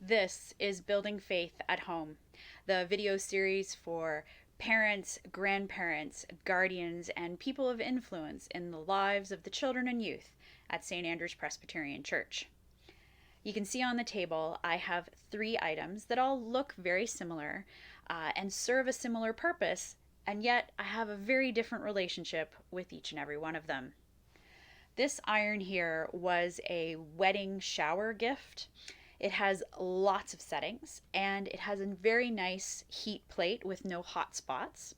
This is Building Faith at Home, the video series for parents, grandparents, guardians, and people of influence in the lives of the children and youth at St. Andrew's Presbyterian Church. You can see on the table I have 3 items that all look very similar and serve a similar purpose, and yet I have a very different relationship with each and every one of them. This iron here was a wedding shower gift. It has lots of settings and it has a very nice heat plate with no hot spots.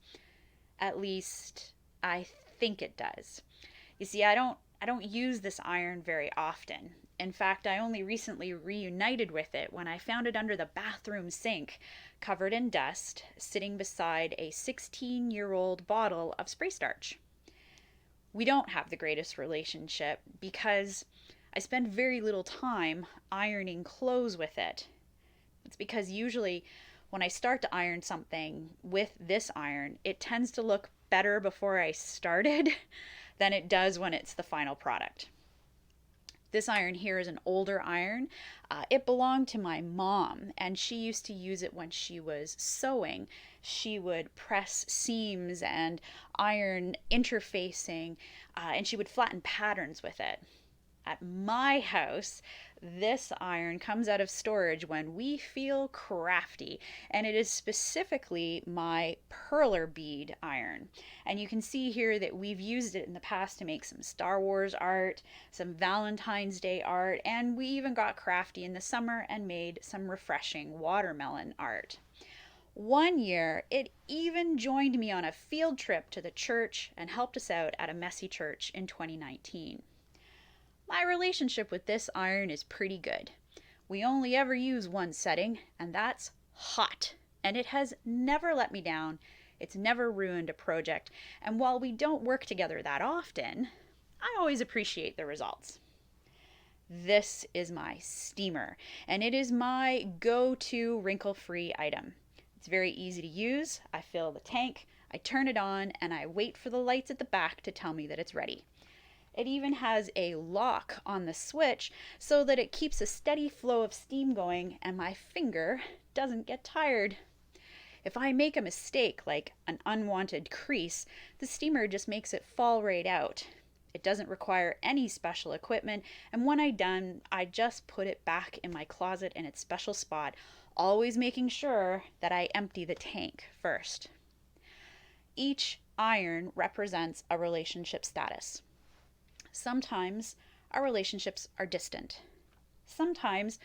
At least I think it does. You see, I don't use this iron very often. In fact, I only recently reunited with it when I found it under the bathroom sink, covered in dust, sitting beside a 16-year-old bottle of spray starch. We don't have the greatest relationship because I spend very little time ironing clothes with it. It's because usually when I start to iron something with this iron, it tends to look better before I started than it does when it's the final product. This iron here is an older iron. It belonged to my mom, and she used to use it when she was sewing. She would press seams and iron interfacing, and she would flatten patterns with it. At my house, this iron comes out of storage when we feel crafty, and it is specifically my perler bead iron. And you can see here that we've used it in the past to make some Star Wars art, some Valentine's Day art, and we even got crafty in the summer and made some refreshing watermelon art. One year, it even joined me on a field trip to the church and helped us out at a messy church in 2019. My relationship with this iron is pretty good. We only ever use one setting, and that's hot. And it has never let me down. It's never ruined a project. And while we don't work together that often, I always appreciate the results. This is my steamer, and it is my go-to wrinkle-free item. It's very easy to use. I fill the tank, I turn it on, and I wait for the lights at the back to tell me that it's ready. It even has a lock on the switch so that it keeps a steady flow of steam going and my finger doesn't get tired. If I make a mistake, like an unwanted crease, the steamer just makes it fall right out. It doesn't require any special equipment, and when I'm done, I just put it back in my closet in its special spot, always making sure that I empty the tank first. Each iron represents a relationship status. Sometimes our relationships are distant. Sometimes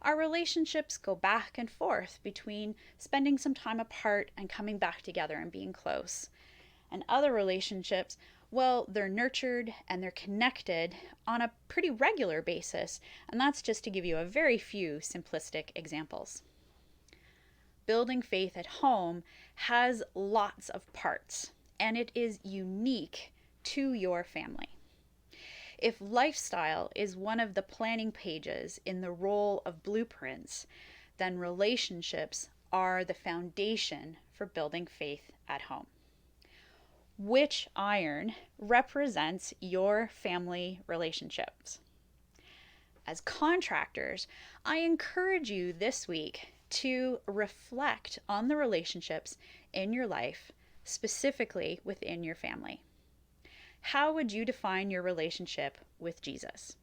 our relationships go back and forth between spending some time apart and coming back together and being close. And other relationships, well, they're nurtured and they're connected on a pretty regular basis, and that's just to give you a very few simplistic examples. Building faith at home has lots of parts, and it is unique to your family. If lifestyle is one of the planning pages in the role of blueprints, then relationships are the foundation for building faith at home. Which iron represents your family relationships? As contractors, I encourage you this week to reflect on the relationships in your life, specifically within your family. How would you define your relationship with Jesus?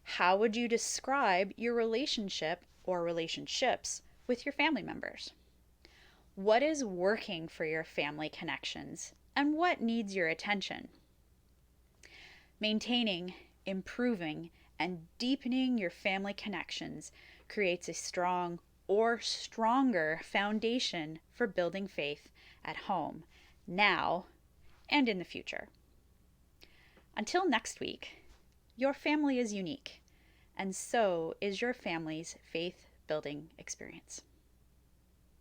How would you describe your relationship or relationships with your family members? What is working for your family connections and what needs your attention? Maintaining, improving, and deepening your family connections creates a strong or stronger foundation for building faith at home, now and in the future. Until next week, your family is unique, and so is your family's faith-building experience.